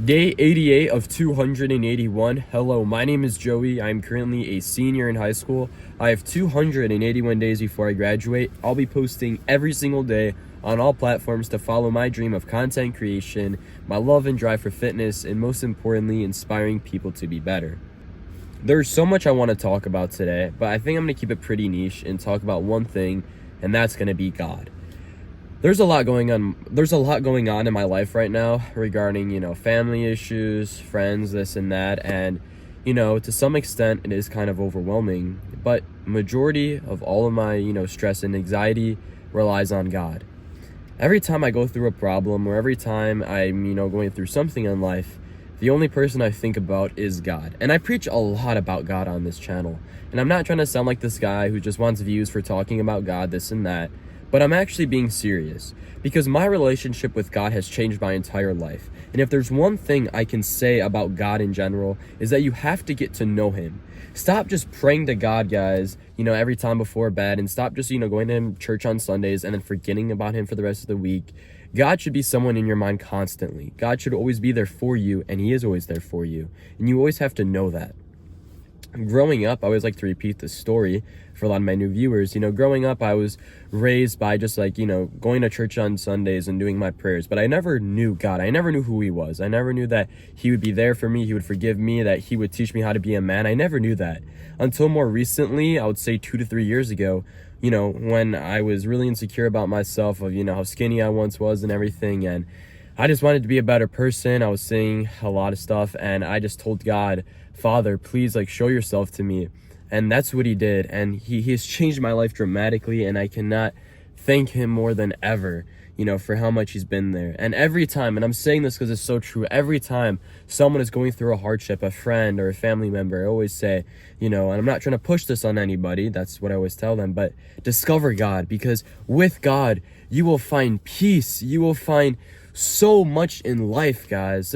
Day 88 of 281. Hello, my name is Joey. I'm currently a senior in high school. I have 281 days before I graduate. I'll be posting every single day on all platforms to follow my dream of content creation, my love and drive for fitness, and most importantly, inspiring people to be better. There's so much I want to talk about today, but I think I'm going to keep it pretty niche and talk about one thing, and that's going to be God. There's a lot going on in my life right now regarding, family issues, friends, this and that. And, to some extent it is kind of overwhelming, but majority of all of my, stress and anxiety relies on God. Every time I go through a problem or every time I'm, going through something in life, the only person I think about is God. And I preach a lot about God on this channel. And I'm not trying to sound like this guy who just wants views for talking about God, this and that. But I'm actually being serious because my relationship with God has changed my entire life. And if there's one thing I can say about God in general, is that you have to get to know him. Stop just praying to God, guys, every time before bed, and stop just, going to church on Sundays and then forgetting about him for the rest of the week. God should be someone in your mind constantly. God should always be there for you, and he is always there for you. And you always have to know that. Growing up, I always like to repeat this story for a lot of my new viewers. Growing up, I was raised by just going to church on Sundays and doing my prayers, but I never knew God. I never knew who he was. I never knew that he would be there for me. He would forgive me, that he would teach me how to be a man. I never knew that until more recently. I would say 2 to 3 years ago, when I was really insecure about myself of, how skinny I once was and everything. And I just wanted to be a better person. I was saying a lot of stuff, and I just told God, Father, please show yourself to me. And that's what he did. And he has changed my life dramatically, and I cannot thank him more than ever, for how much he's been there. And every time, and I'm saying this because it's so true, every time someone is going through a hardship, a friend or a family member, I always say, and I'm not trying to push this on anybody, that's what I always tell them, but discover God, because with God, you will find peace. You will find so much in life, guys.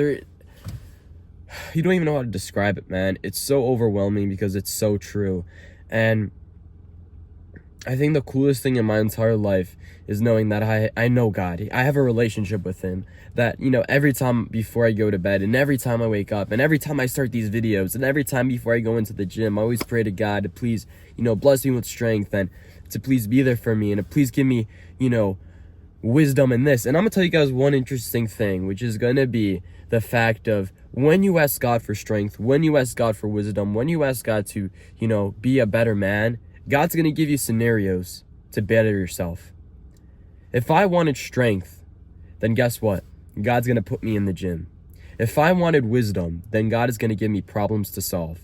You don't even know how to describe it, man. It's so overwhelming because it's so true. And I think the coolest thing in my entire life is knowing that I know God. I have a relationship with him that, every time before I go to bed and every time I wake up and every time I start these videos and every time before I go into the gym, I always pray to God to please, bless me with strength and to please be there for me and to please give me, wisdom in this. And I'm gonna tell you guys one interesting thing, which is gonna be the fact of when you ask God for strength, when you ask God for wisdom, when you ask God to, be a better man, God's gonna give you scenarios to better yourself. If I wanted strength, then guess what? God's gonna put me in the gym. If I wanted wisdom, then God is gonna give me problems to solve.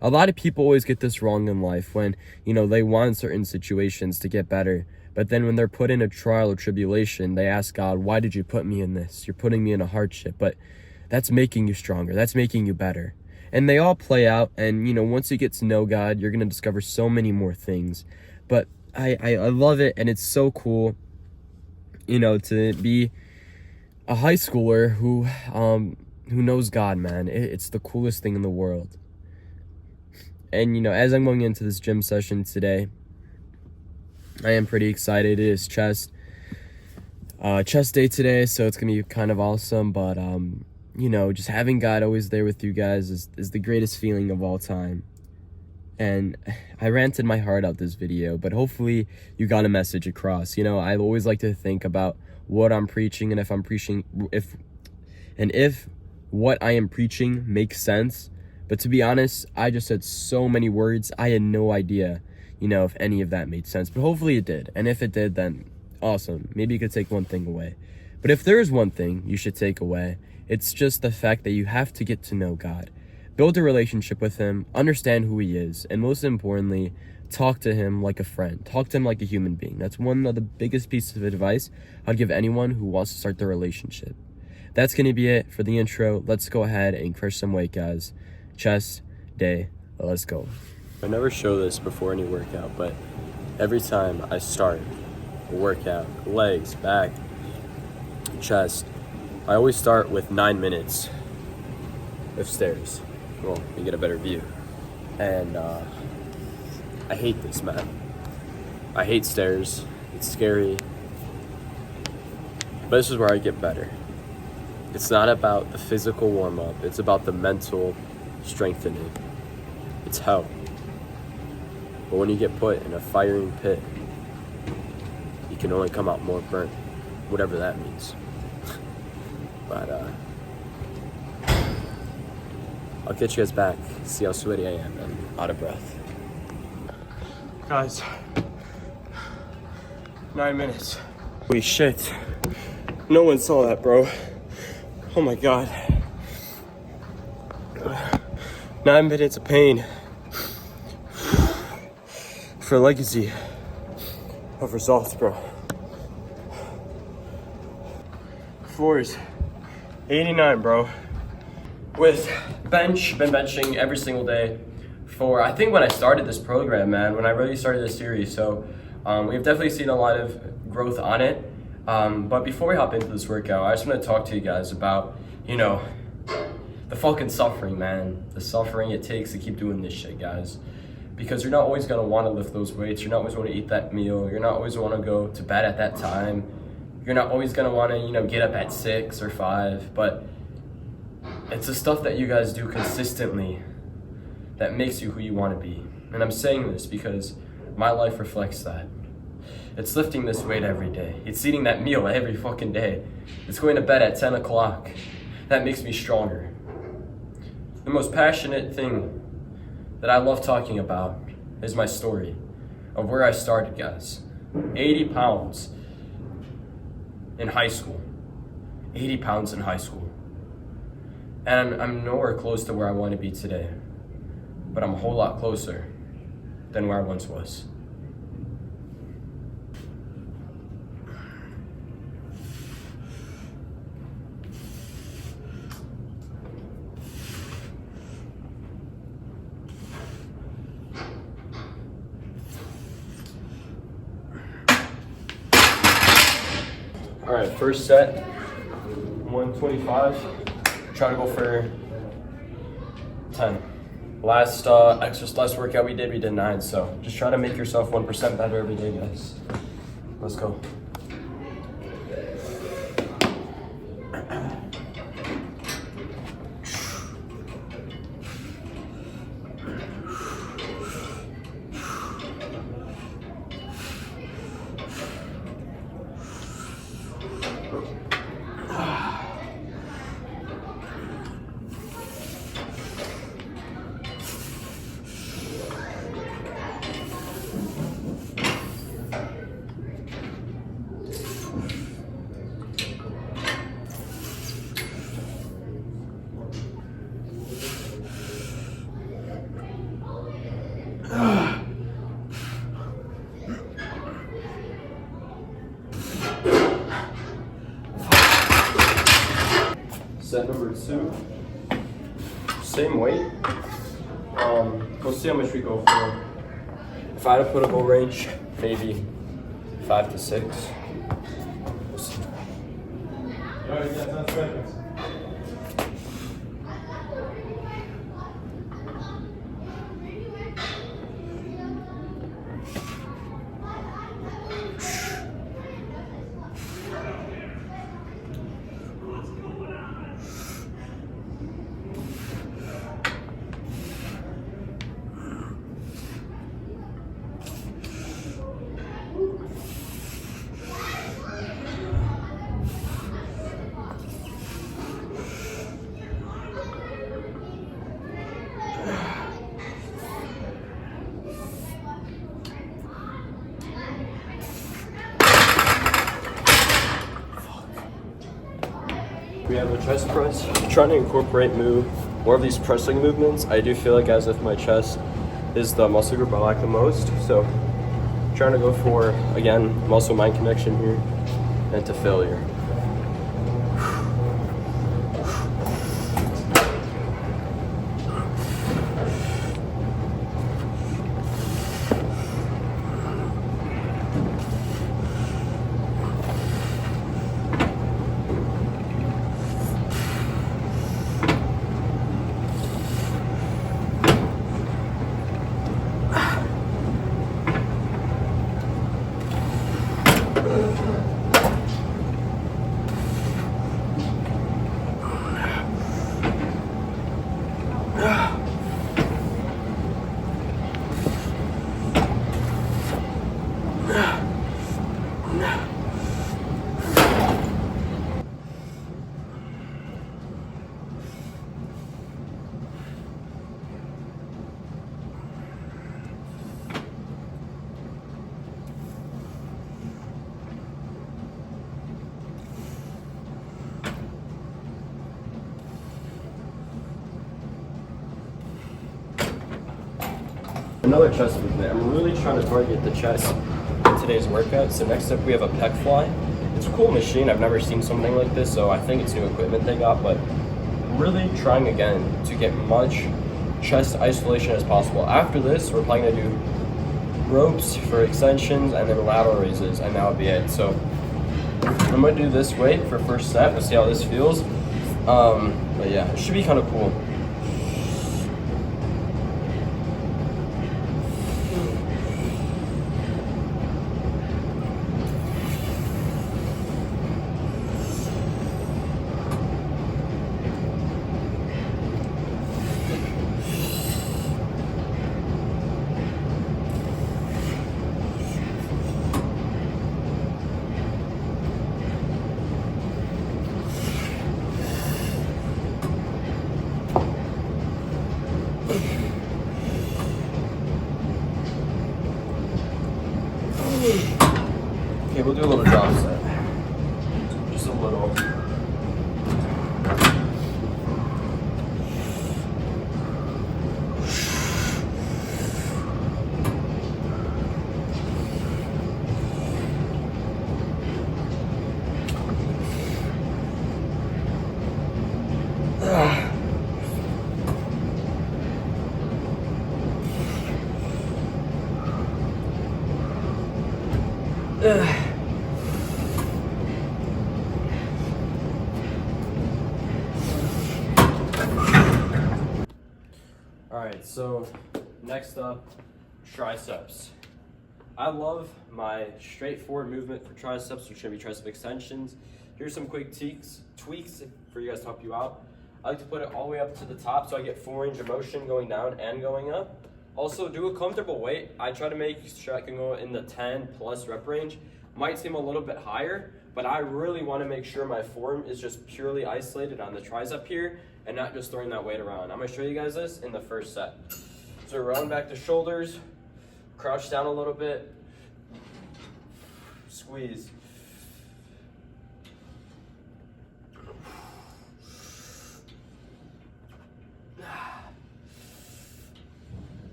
A lot of people always get this wrong in life when, they want certain situations to get better. But then when they're put in a trial or tribulation, they ask God, why did you put me in this? You're putting me in a hardship. But that's making you stronger. That's making you better. And they all play out. And, once you get to know God, you're going to discover so many more things. But I love it. And it's so cool, to be a high schooler who knows God, man. It's the coolest thing in the world. And, as I'm going into this gym session today, I am pretty excited. It is chest day today, so it's gonna be kind of awesome. But just having God always there with you guys is the greatest feeling of all time. And I ranted my heart out this video, but hopefully you got a message across. I always like to think about what I'm preaching, and if what I am preaching makes sense. But to be honest, I just said so many words, I had no idea if any of that made sense, but hopefully it did. And if it did, then awesome. Maybe you could take one thing away. But if there is one thing you should take away, it's just the fact that you have to get to know God, build a relationship with him, understand who he is, and most importantly, talk to him like a friend, talk to him like a human being. That's one of the biggest pieces of advice I'd give anyone who wants to start their relationship. That's going to be it for the intro. Let's go ahead and crush some weight, guys. Chest day, let's go. I never show this before any workout, but every time I start a workout, legs, back, chest, I always start with 9 minutes of stairs. Well, you get a better view. And I hate this, man. I hate stairs. It's scary. But this is where I get better. It's not about the physical warm-up, it's about the mental strengthening. It's hell. But when you get put in a firing pit, you can only come out more burnt, whatever that means. But I'll get you guys back, see how sweaty I am and out of breath. Guys, 9 minutes. Holy shit. No one saw that, bro. Oh my god. 9 minutes of pain for legacy of results, bro. Floors 89, bro. With bench, been benching every single day for, I think when I started this program, man, when I really started this series. So we've definitely seen a lot of growth on it. But before we hop into this workout, I just want to talk to you guys about, you know, the fucking suffering, man. The suffering it takes to keep doing this shit, guys. Because you're not always going to want to lift those weights. You're not always going to eat that meal. You're not always want to go to bed at that time. You're not always going to want to, you know, get up at 6 or 5. But it's the stuff that you guys do consistently that makes you who you want to be. And I'm saying this because my life reflects that. It's lifting this weight every day. It's eating that meal every fucking day. It's going to bed at 10 o'clock. That makes me stronger. The most passionate thing that I love talking about is my story of where I started, guys. 80 pounds in high school. 80 pounds in high school. And I'm nowhere close to where I want to be today. But I'm a whole lot closer than where I once was. All right, first set, 125. Try to go for 10. Last last workout we did 9. So just try to make yourself 1% better every day, guys. Let's go. Set number 2, same weight. We'll see how much we go for. If I had to put a goal range, maybe 5 to 6. We'll see. You already got 10 seconds. We have a chest press. Trying to incorporate more of these pressing movements. I do feel like as if my chest is the muscle group I like the most. So trying to go for, again, muscle-mind connection here and to failure. another chest movement. I'm really trying to target the chest in today's workout. So next up we have a pec fly. It's a cool machine. I've never seen something like this, so I think it's new equipment they got, but really trying again to get much chest isolation as possible. After this, we're probably gonna do ropes for extensions and then lateral raises, and that would be it. So I'm gonna do this weight for first set. We'll see how this feels. But yeah, it should be kind of cool. Okay, we'll do a little drop set. Just a little. Alright, so next up, triceps. I love my straightforward movement for triceps, which should be tricep extensions. Here's some quick tweaks for you guys to help you out. I like to put it all the way up to the top so I get full range of motion going down and going up. Also, do a comfortable weight. I try to make sure I can go in the 10 plus rep range. Might seem a little bit higher, but I really want to make sure my form is just purely isolated on the tricep here and not just throwing that weight around. I'm going to show you guys this in the first set. So round back the shoulders, crouch down a little bit, squeeze.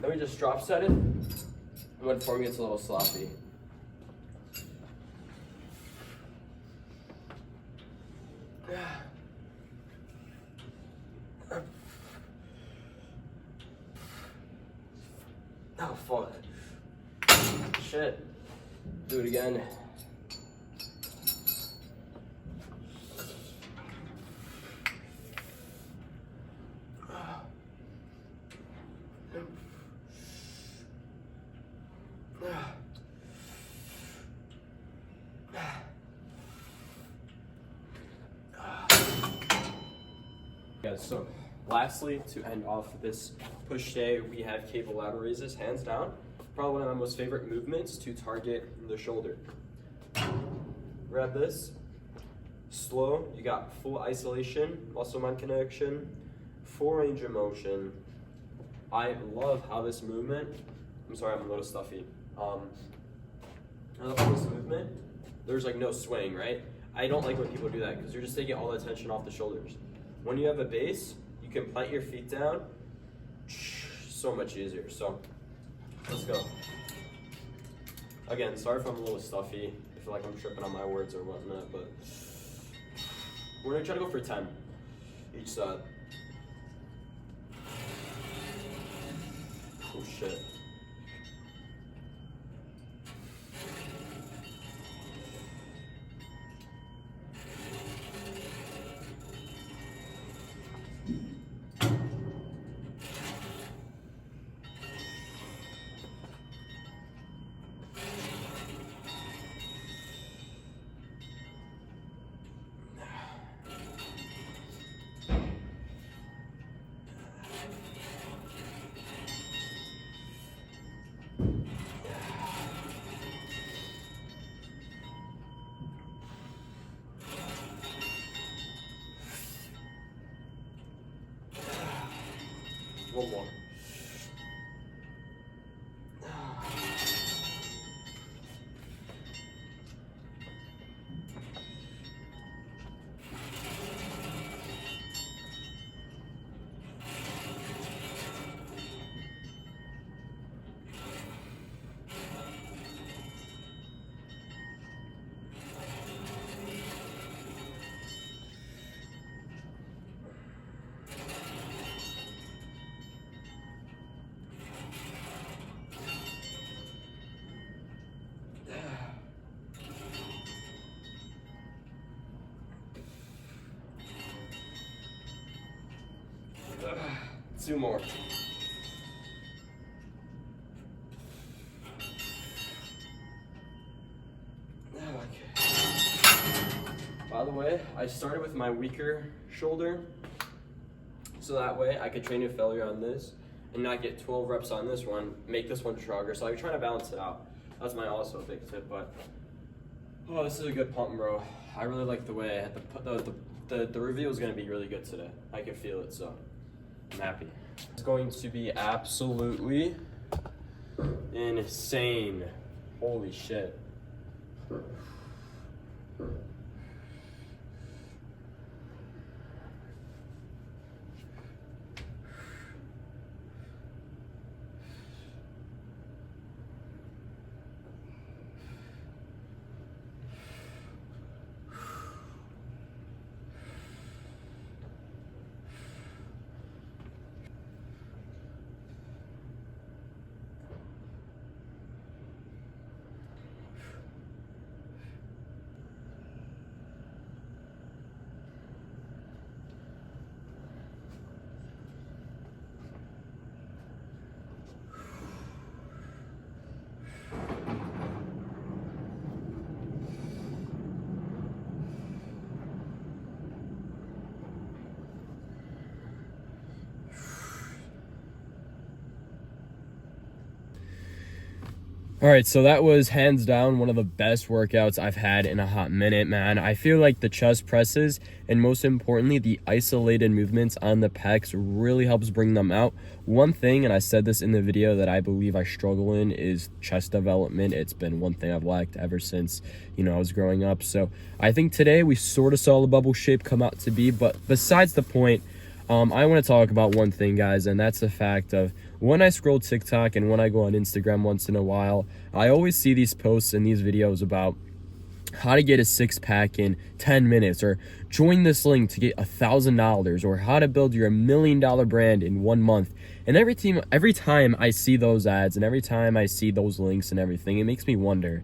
Let me just drop set it when form gets a little sloppy. Oh fuck. Shit. Do it again. Guys, so lastly, to end off this push day, we have cable lateral raises, hands down. Probably one of my most favorite movements to target the shoulder. Grab this, slow, you got full isolation, muscle mind connection, full range of motion. I love how this movement, I'm sorry, I'm a little stuffy. I love how this movement, there's like no swing, right? I don't like when people do that because you're just taking all the tension off the shoulders. When you have a base, you can plant your feet down, so much easier. So let's go. Again, sorry if I'm a little stuffy. I feel like I'm tripping on my words or whatnot, but we're gonna try to go for 10 each side. Oh shit. 2 more. By the way, I started with my weaker shoulder, so that way I could train a failure on this and not get 12 reps on this one, make this one stronger. So I'm trying to balance it out. That's my also big tip, but oh, this is a good pump, bro. I really like the way I had the reveal is gonna be really good today. I can feel it, so I'm happy. It's going to be absolutely insane. Holy shit. All right, so that was hands down one of the best workouts I've had in a hot minute, man. I feel like the chest presses and most importantly, the isolated movements on the pecs really helps bring them out. One thing, and I said this in the video, that I believe I struggle in is chest development. It's been one thing I've lacked ever since, I was growing up. So I think today we sort of saw the bubble shape come out to be, but besides the point, I want to talk about one thing, guys, and that's the fact of when I scroll TikTok and when I go on Instagram once in a while, I always see these posts and these videos about how to get a six-pack in 10 minutes, or join this link to get $1,000, or how to build your $1 million brand in 1 month. And every time I see those ads and every time I see those links and everything, it makes me wonder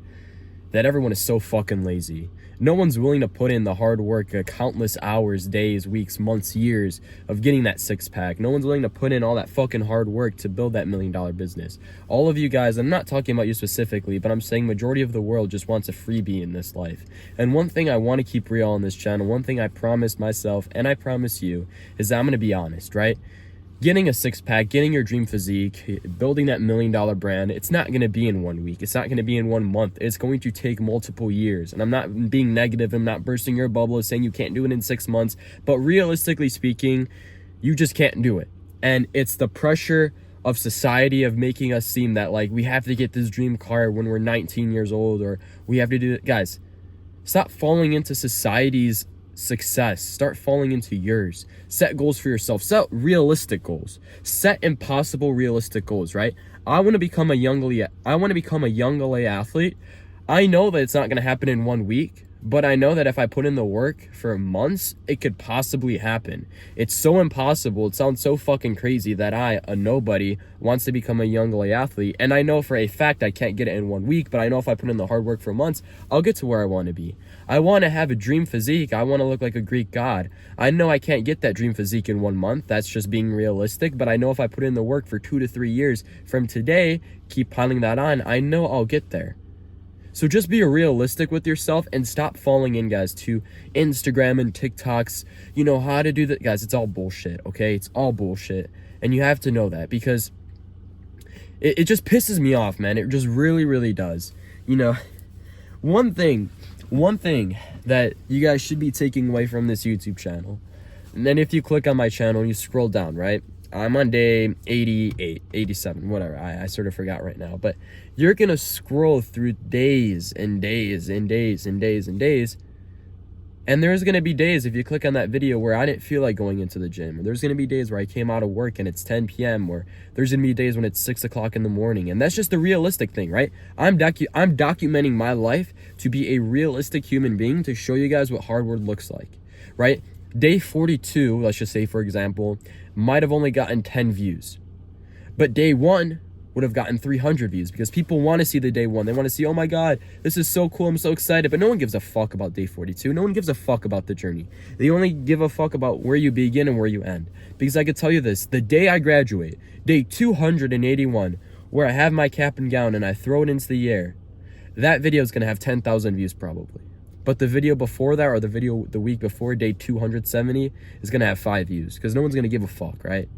that everyone is so fucking lazy. No one's willing to put in the hard work, countless hours, days, weeks, months, years of getting that six-pack. No one's willing to put in all that fucking hard work to build that $1 million business. All of you guys, I'm not talking about you specifically, but I'm saying majority of the world just wants a freebie in this life. And one thing I want to keep real on this channel, one thing I promised myself and I promise you, is that I'm going to be honest, right? Getting a six-pack, getting your dream physique, building that $1 million brand, it's not going to be in 1 week. It's not going to be in 1 month. It's going to take multiple years. And I'm not being negative. I'm not bursting your bubble saying you can't do it in 6 months. But realistically speaking, you just can't do it. And it's the pressure of society of making us seem that, like, we have to get this dream car when we're 19 years old, or we have to do it. Guys, stop falling into society's success. Start falling into yours. Set goals for yourself. Set realistic goals. Set impossible realistic goals, right? I want to become a young LA athlete. I know that it's not going to happen in 1 week, but I know that if I put in the work for months, it could possibly happen. It's so impossible. It sounds so fucking crazy that a nobody, wants to become a young LA athlete. And I know for a fact I can't get it in 1 week, but I know if I put in the hard work for months, I'll get to where I want to be. I want to have a dream physique. I want to look like a Greek god. I know I can't get that dream physique in 1 month. That's just being realistic. But I know if I put in the work for 2 to 3 years from today, keep piling that on, I know I'll get there. So just be realistic with yourself and stop falling in, guys, to Instagram and TikToks, how to do that. Guys, it's all bullshit, okay? It's all bullshit. And you have to know that, because it just pisses me off, man. It just really, really does. One thing that you guys should be taking away from this YouTube channel, and then if you click on my channel and you scroll down, right? I'm on day 88, 87, whatever. I sort of forgot right now. But you're going to scroll through days and days and days and days and days. And there's going to be days, if you click on that video, where I didn't feel like going into the gym. Or there's going to be days where I came out of work and it's 10 p.m. Or there's going to be days when it's 6 o'clock in the morning. And that's just the realistic thing, right? I'm documenting my life to be a realistic human being, to show you guys what hard work looks like, right? Day 42, let's just say, for example, might have only gotten 10 views. But day 1 would have gotten 300 views because people want to see the day 1. They want to see, oh my god, this is so cool, I'm so excited. But no one gives a fuck about day 42. No one gives a fuck about the journey. They only give a fuck about where you begin and where you end. Because I could tell you this, the day I graduate, day 281, where I have my cap and gown and I throw it into the air, that video is going to have 10,000 views probably. But the video before that, or the video the week before, day 270, is going to have 5 views. Because no one's going to give a fuck, right?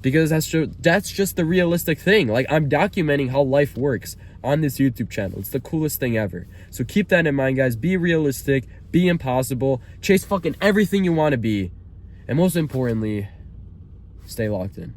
Because that's just the realistic thing. Like, I'm documenting how life works on this YouTube channel. It's the coolest thing ever. So keep that in mind, guys. Be realistic. Be impossible. Chase fucking everything you want to be. And most importantly, stay locked in.